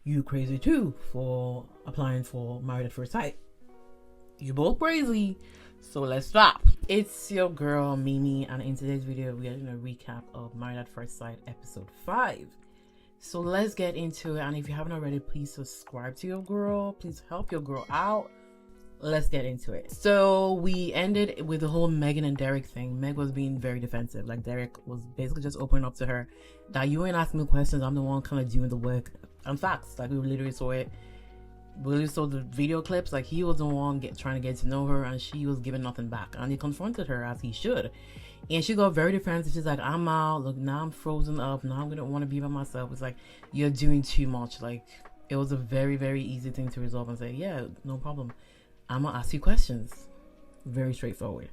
you crazy too for applying for Married at First Sight. You both crazy. So let's stop. It's your girl Mimi, and in today's video we are doing a recap of Married at First Sight episode 5. So let's get into it, and if you haven't already, please subscribe to your girl. Please help your girl out. Let's get into it. So we ended with the whole Megan and Derek thing. Meg was being very defensive. Like, Derek was basically just opening up to her that you ain't asking me questions, I'm the one kind of doing the work. And facts, like, we literally saw it. We literally saw the video clips. Like, he was the one trying to get to know her, and she was giving nothing back. And he confronted her as he should. And she got very defensive. She's like, I'm out. Look, now I'm frozen up. Now I'm going to want to be by myself. It's like, you're doing too much. Like, it was a very, very easy thing to resolve and say, yeah, no problem. I'm gonna ask you questions. Very straightforward.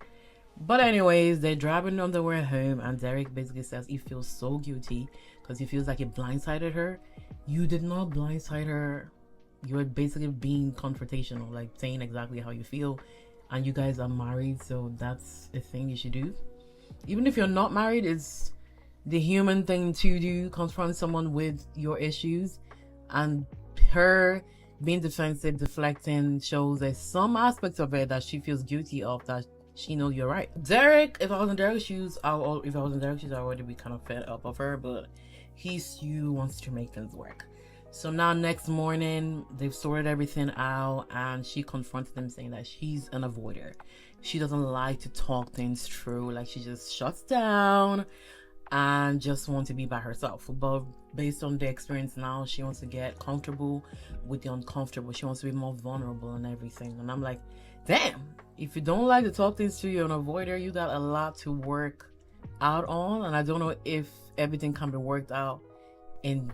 But anyways, they're driving on their way home, and Derek basically says he feels so guilty because he feels like he blindsided her. You did not blindside her. You were basically being confrontational, like saying exactly how you feel, and you guys are married, so that's a thing you should do. Even if you're not married, it's the human thing to do. Confront someone with your issues, and her being defensive, deflecting, shows there's some aspects of it that she feels guilty of, that she knows you're right. Derek, if I was in Derek's shoes, I would be kind of fed up of her, but he still wants to make things work. So now next morning, they've sorted everything out, and she confronted them saying that she's an avoider. She doesn't like to talk things through. Like, she just shuts down and just wants to be by herself. But based on the experience now, she wants to get comfortable with the uncomfortable. She wants to be more vulnerable and everything. And I'm like, damn, if you don't like to talk things to, you're an avoider. You got a lot to work out on. And I don't know if everything can be worked out in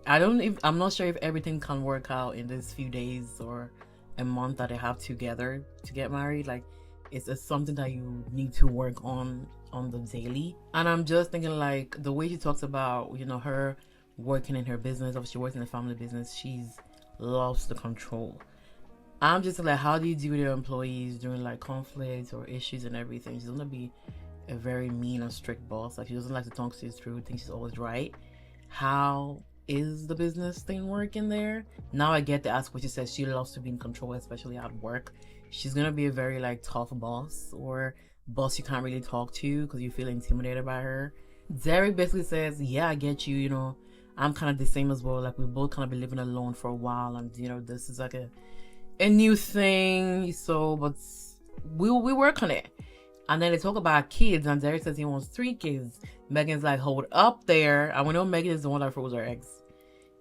I'm not sure if everything can work out in these few days or a month that they have together to get married. Like, it's something that you need to work on the daily. And I'm just thinking, like, the way she talks about, you know, her working in her business, obviously she works in a family business, she's lost the control. I'm just like, how do you deal with your employees during like conflicts or issues and everything? She's gonna be a very mean and strict boss. Like, she doesn't like to talk you through, thinks she's always right. How is the business thing working there? Now I get to ask what she says. She loves to be in control, especially at work. She's gonna be a very like tough boss, or boss you can't really talk to because you feel intimidated by her. Derek basically says, yeah, I get you, you know, I'm kind of the same as well. Like, we both kind of been living alone for a while, and you know, this is like a new thing, so but we work on it. And then they talk about kids, and Derek says he wants 3 kids. Megan's like, hold up there. And we know Megan is the one that froze her eggs.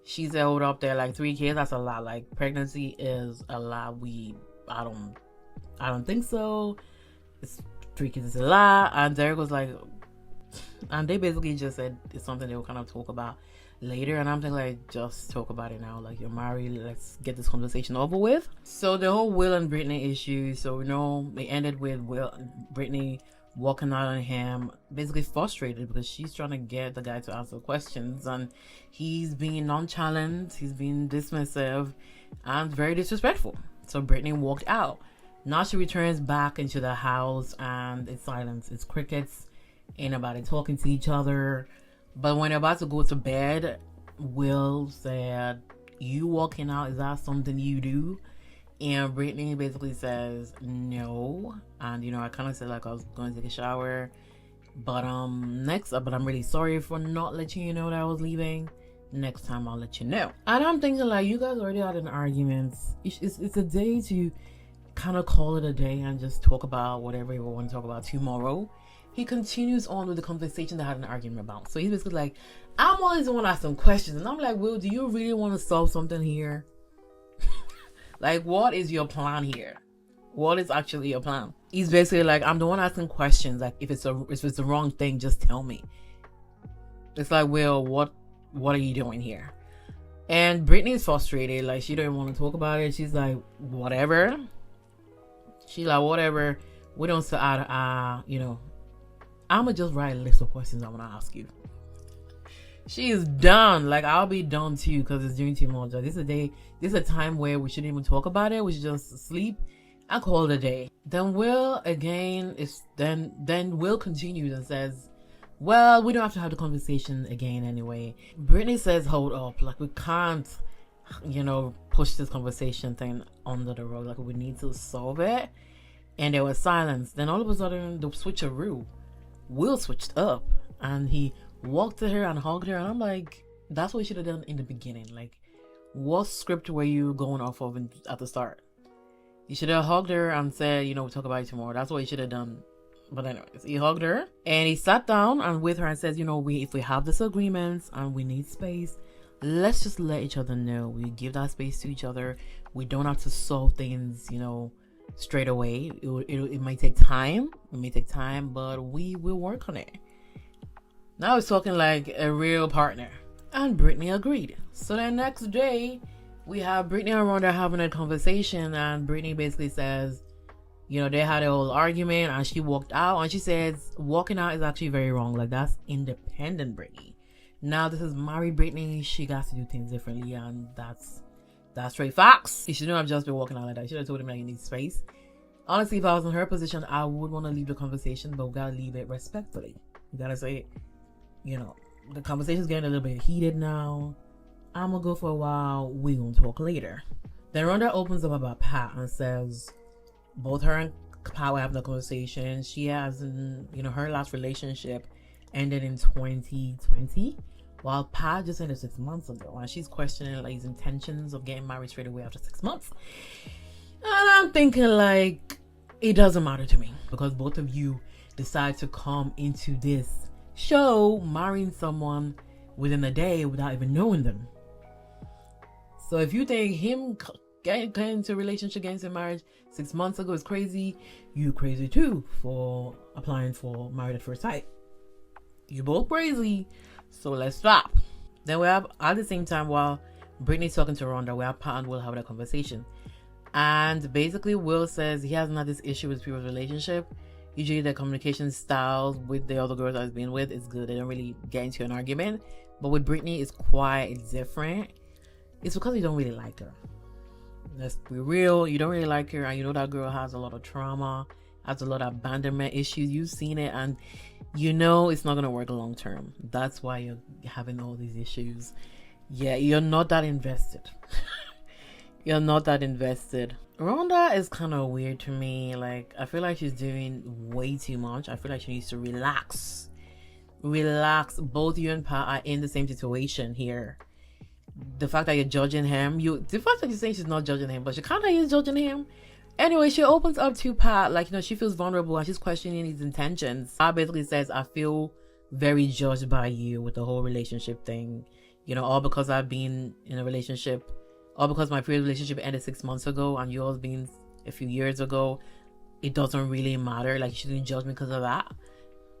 She said, hold up there, like 3 kids, that's a lot. Like, pregnancy is a lot. I don't think so. 3 kids is a lot. And Derek was like, and they basically just said it's something they'll kind of talk about later. And I'm thinking, like, just talk about it now. Like, you're married, let's get this conversation over with. So the whole Will and Brittany issue, so we know they ended with Brittany walking out on him, basically frustrated because she's trying to get the guy to answer questions, and he's being nonchalant, he's being dismissive and very disrespectful. So Brittany walked out. Now she returns back into the house, and it's silence. It's crickets. Ain't nobody talking to each other. But when they're about to go to bed, Will said, you walking out, is that something you do? And Brittany basically says no. And you know, I kind of said like I was going to take a shower, but I'm really sorry for not letting you know that I was leaving. Next time I'll let you know. And I'm thinking, like, you guys already had an argument. It's a day to kind of call it a day and just talk about whatever you want to talk about tomorrow. He continues on with the conversation they had an argument about. So he's basically like, I'm always the one asking questions. And I'm like, Will, do you really want to solve something here? Like, what is your plan here? What is actually your plan? He's basically like, I'm the one asking questions. Like, if it's the wrong thing, just tell me. It's like, Will, what are you doing here? And Brittany's frustrated. Like, she don't want to talk about it. She's like, whatever. She's like, whatever. We don't say eye to eye, you know. I'ma just write a list of questions I want to ask you. She is done. Like, I'll be done too because it's doing too much. Like, this is a time where we shouldn't even talk about it. We should just sleep and call it a day. Then Will again then Will continues and says, well, we don't have to have the conversation again anyway. Brittany says, hold up, like we can't, push this conversation thing under the rug. Like we need to solve it. And there was silence. Then all of a sudden, the switcheroo, Will switched up, and he walked to her and hugged her. And I'm like, that's what you should have done in the beginning. Like, what script were you going off of at the start? You should have hugged her and said, we'll talk about it tomorrow. That's what you should have done. But anyways, he hugged her and he sat down and with her and says, if we have disagreements and we need space, let's just let each other know. We give that space to each other. We don't have to solve things, straight away. It might take time. It may take time, but we will work on it. Now he's talking like a real partner. And Brittany agreed. So the next day, we have Brittany and Rhonda having a conversation, and Brittany basically says, they had a whole argument and she walked out, and she says walking out is actually very wrong. Like, that's independent Brittany. Now this is married Brittany. She got to do things differently, and that's straight facts. You shouldn't have just been walking out like that. You should have told him that you need space. Honestly, if I was in her position, I would want to leave the conversation, but we gotta leave it respectfully. You gotta say, the conversation's getting a little bit heated now. I'm gonna go for a while. We gonna talk later. Then Rhonda opens up about Pat and says both her and Pat were having a conversation. She has, her last relationship ended in 2020, while Pat just ended 6 months ago, and she's questioning his intentions of getting married straight away after 6 months. And I'm thinking, like, it doesn't matter to me, because both of you decide to come into this show marrying someone within a day without even knowing them. So if you think him getting into a relationship, getting into marriage 6 months ago is crazy, you crazy too for applying for married at first sight. You both crazy, so let's stop. Then we have, at the same time, while Brittany's talking to Rhonda, we have Pat and Will having a conversation. And basically Will says he hasn't had this issue with people's relationship. Usually the communication styles with the other girls that he's been with is good. They don't really get into an argument. But with Brittany, it's quite different. It's because you don't really like her. Let's be real. You don't really like her, and that girl has a lot of trauma, has a lot of abandonment issues. You've seen it, and it's not going to work long term. That's why you're having all these issues. Yeah, you're not that invested. You're not that invested. Rhonda is kind of weird to me. Like, I feel like she's doing way too much. I feel like she needs to relax. Both you and Pat are in the same situation here. The fact that you're judging him, the fact that you're saying she's not judging him, but she kind of is judging him. Anyway, she opens up to Pat, like, she feels vulnerable and she's questioning his intentions. Pat basically says, I feel very judged by you with the whole relationship thing. All because I've been in a relationship, all because my previous relationship ended 6 months ago and yours being a few years ago. It doesn't really matter. Like, you shouldn't judge me because of that.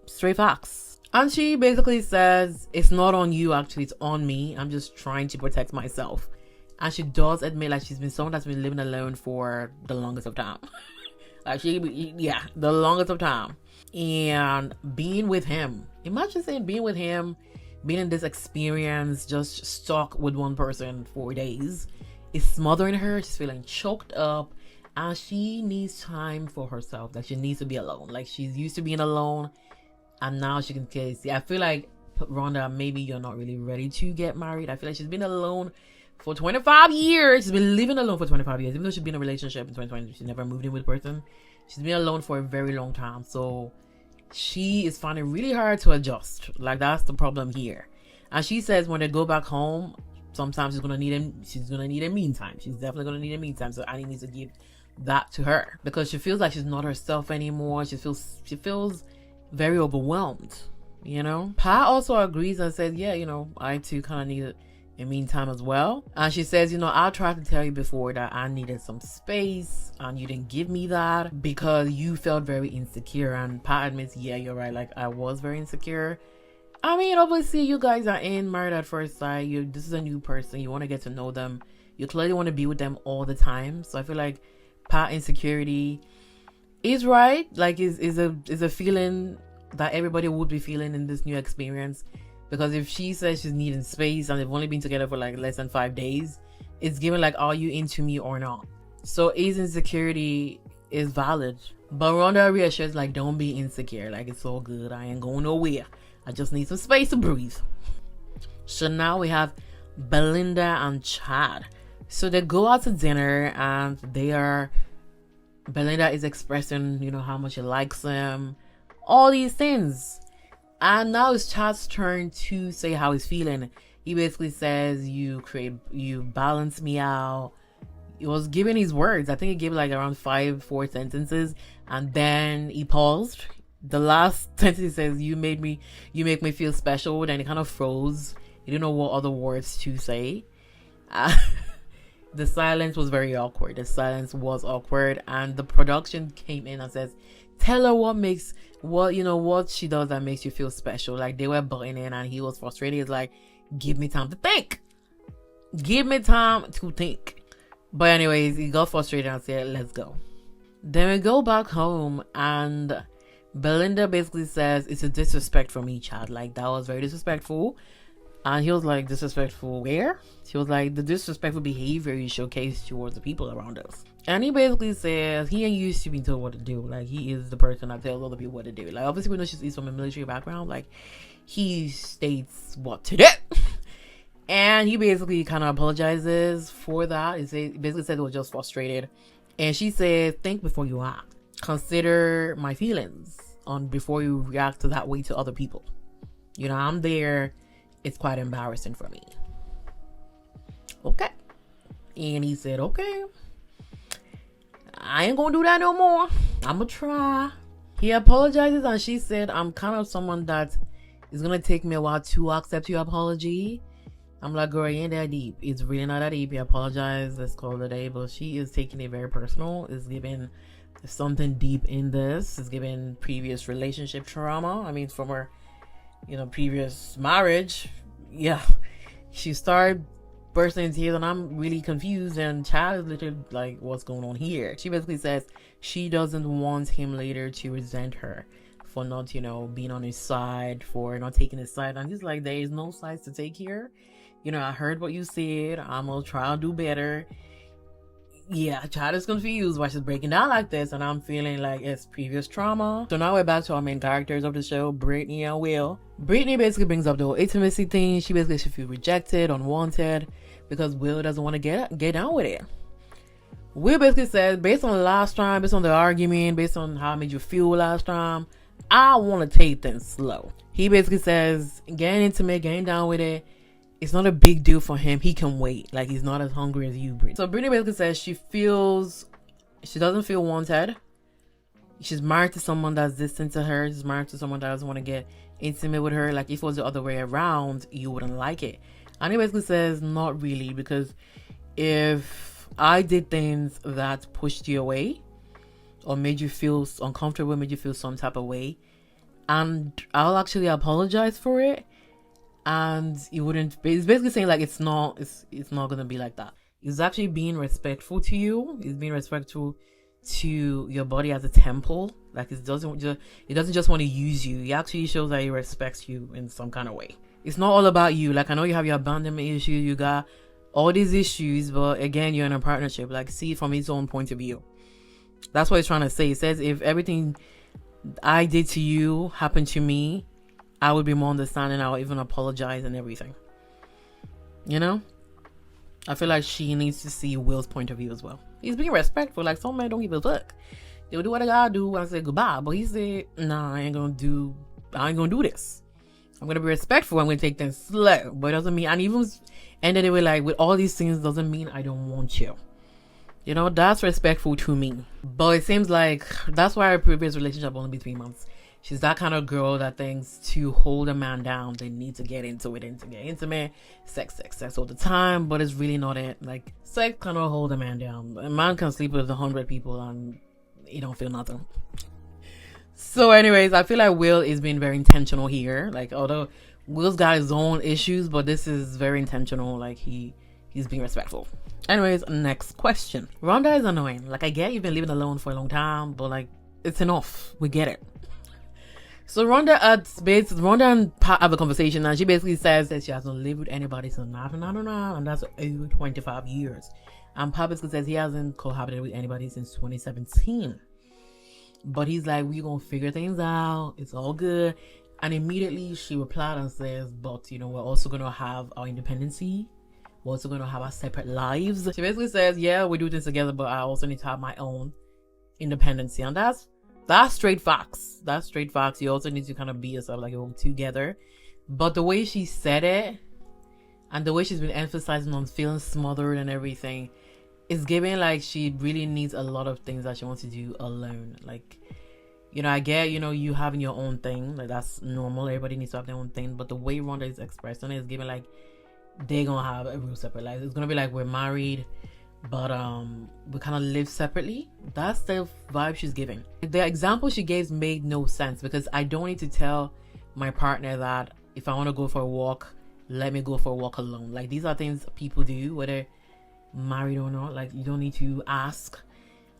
Straight facts. And she basically says, it's not on you, actually, it's on me. I'm just trying to protect myself. And she does admit, like, she's been someone that's been living alone for the longest of time. The longest of time. And being with him, imagine saying being with him, being in this experience, just stuck with one person for days, is smothering her. She's feeling choked up, and she needs time for herself. Like, she needs to be alone. Like, she's used to being alone, and now she can see. I feel like, Rhonda, maybe you're not really ready to get married. I feel like she's been alone for 25 years. She's been living alone for 25 years. Even though she's been in a relationship in 2020, she never moved in with a person. She's been alone for a very long time. So she is finding it really hard to adjust. Like, that's the problem here. And she says when they go back home, sometimes she's gonna need a mean time. She's definitely gonna need a mean time. So Annie needs to give that to her, because she feels like she's not herself anymore. She feels very overwhelmed. Pat also agrees and says, I too kind of need a mean time as well. And she says, I tried to tell you before that I needed some space, and you didn't give me that because you felt very insecure. And Pat admits, yeah, you're right, like, I was very insecure. I mean, obviously you guys are in married at first sight. This is a new person. You want to get to know them. You clearly want to be with them all the time. So I feel like Pat insecurity is right. Like, is a feeling that everybody would be feeling in this new experience. Because if she says she's needing space and they've only been together for like less than 5 days, it's given like, are you into me or not? So his insecurity is valid. But Rhonda reassures, like, don't be insecure. Like, it's all good. I ain't going nowhere. I just need some space to breathe. So now we have Belinda and Chad. So they go out to dinner and Belinda is expressing, how much she likes him, all these things. And now it's Chad's turn to say how he's feeling. He basically says, you balance me out. He was giving his words. I think he gave like around 4 sentences. And then he paused. The last sentence he says, you make me feel special. Then he kind of froze. He didn't know what other words to say. The silence was very awkward. And the production came in and says, tell her what she does that makes you feel special. Like, they were butting in and he was frustrated. He's like, give me time to think. But anyways, he got frustrated and said, let's go. Then we go back home and Belinda basically says, it's a disrespect from me, Chad. Like, that was very disrespectful. And he was like, disrespectful where? She was like, the disrespectful behavior you showcase towards the people around us. And he basically says he ain't used to being told what to do. Like, he is the person that tells other people what to do. Like, obviously we know she's from a military background. Like, he states what to do. And he basically kind of apologizes for that. He basically said he was just frustrated. And she said, think before you act. Consider my feelings before you react to that way to other people. I'm there. It's quite embarrassing for me. Okay. And he said, okay, I ain't gonna do that no more. I'm gonna try. He apologizes and she said, I'm kind of someone that is gonna take me a while to accept your apology. I'm like, girl, it ain't that deep. It's really not that deep. He apologized. Let's call it a day. But she is taking it very personal. It's giving something deep in this. It's giving previous relationship trauma. I mean, from her previous marriage. Yeah, she started bursting into tears and I'm really confused, and Chad is literally like, what's going on here? She basically says she doesn't want him later to resent her for not being on his side, for not taking his side. And he's like, there is no sides to take here. I heard what you said. I'm gonna try to do better. Yeah, Chad is confused why she's breaking down like this, and I'm feeling like it's previous trauma. So now we're back to our main characters of the show, Brittany and Will. Brittany basically brings up the whole intimacy thing. She feels rejected, unwanted, because Will doesn't want to get down with it. Will basically says, based on the last time, based on the argument, based on how I made you feel last time, I want to take things slow. He basically says, getting intimate, getting down with it, it's not a big deal for him. He can wait. Like, he's not as hungry as you, Brittany. So Brittany basically says she doesn't feel wanted. She's married to someone that's distant to her. She's married to someone that doesn't want to get intimate with her. Like, if it was the other way around, you wouldn't like it. And he basically says, not really, because if I did things that pushed you away or made you feel uncomfortable, made you feel some type of way, and I'll actually apologize for it, and it wouldn't. It's basically saying like it's not gonna be like that. It's actually being respectful to you. It's being respectful to your body as a temple. Like, it doesn't just want to use you. It actually shows that it respects you in some kind of way. It's not all about you. Like, I know you have your abandonment issue, you got all these issues, but again, you're in a partnership. Like, see it from his own point of view. That's what he's trying to say. He says, if everything I did to you happened to me, I would be more understanding. I would even apologize and everything. I feel like she needs to see Will's point of view as well. He's being respectful. Like, some men don't give a fuck. They'll do what I gotta do and say goodbye. But he said, nah, I ain't gonna do this. I'm gonna be respectful. I'm gonna take things slow. But it doesn't mean, and even ended it with like, with all these things doesn't mean I don't want you. That's respectful to me. But it seems like that's why our previous relationship only be 3 months. She's that kind of girl that thinks to hold a man down, they need to get into it and to get intimate. Sex all the time, but it's really not it. Like, sex cannot hold a man down. A man can sleep with 100 people and he don't feel nothing. So anyways, I feel like Will is being very intentional here. Like, although Will's got his own issues, but this is very intentional. Like, he's being respectful. Anyways, next question. Rhonda is annoying. Like, I get you've been living alone for a long time, but like, it's enough. We get it. So Rhonda and Pat have a conversation, and she basically says that she hasn't lived with anybody since 1999, and that's over 25 years. And Pat basically says he hasn't cohabited with anybody since 2017. But he's like, we're gonna figure things out. It's all good. And immediately she replied and says, but you know, we're also gonna have our independency. We're also gonna have our separate lives. She basically says, yeah, we do things together, but I also need to have my own independency. And that's straight facts. That's straight facts. You also need to kind of be yourself, like you're together. But the way she said it, and the way she's been emphasizing on feeling smothered and everything, is giving like she really needs a lot of things that she wants to do alone. Like, you know, I get, you know, you having your own thing, like that's normal. Everybody needs to have their own thing. But the way Rhonda is expressing it is giving like they're gonna have a real separate life. It's gonna be like we're married, but we kind of live separately. That's the vibe she's giving. The example she gave made no sense, because I don't need to tell my partner that if I want to go for a walk, let me go for a walk alone. Like, these are things people do whether married or not. Like, you don't need to ask.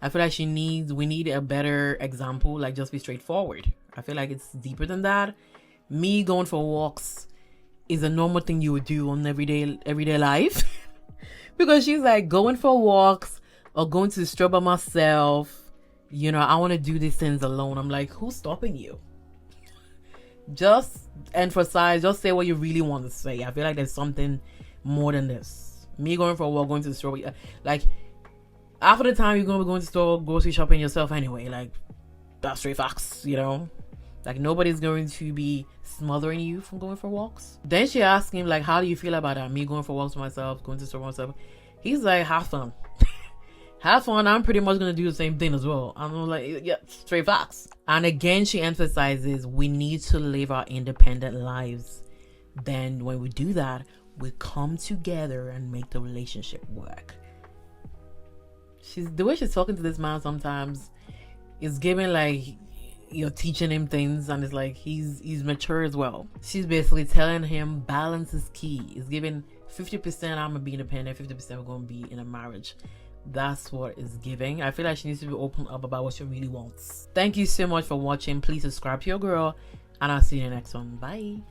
I feel like we need a better example. Like, just be straightforward. I feel like it's deeper than that. Me going for walks is a normal thing you would do on everyday life. Because she's like, going for walks or going to the store by myself, you know, I want to do these things alone. I'm like, who's stopping you? Just emphasize, just say what you really want to say. I feel like there's something more than this. Me going for a walk, going to the store, like, half of the time you're going to be going to the store, grocery shopping yourself anyway. Like, that's straight facts, you know? Like, nobody's going to be smothering you from going for walks. Then she asked him, like, how do you feel about that? Me going for walks for myself, going to the store for myself. He's like, have fun. Have fun. I'm pretty much going to do the same thing as well. I'm like, yeah, straight facts. And again, she emphasizes we need to live our independent lives. Then when we do that, we come together and make the relationship work. The way she's talking to this man sometimes is giving like you're teaching him things, and it's like he's mature as well. She's basically telling him balance is key. It's giving 50% I'm gonna be independent, 50% we're gonna be in a marriage. That's what it's giving. I feel like she needs to be open up about what she really wants. Thank you so much for watching. Please subscribe to your girl, and I'll see you in the next one. Bye.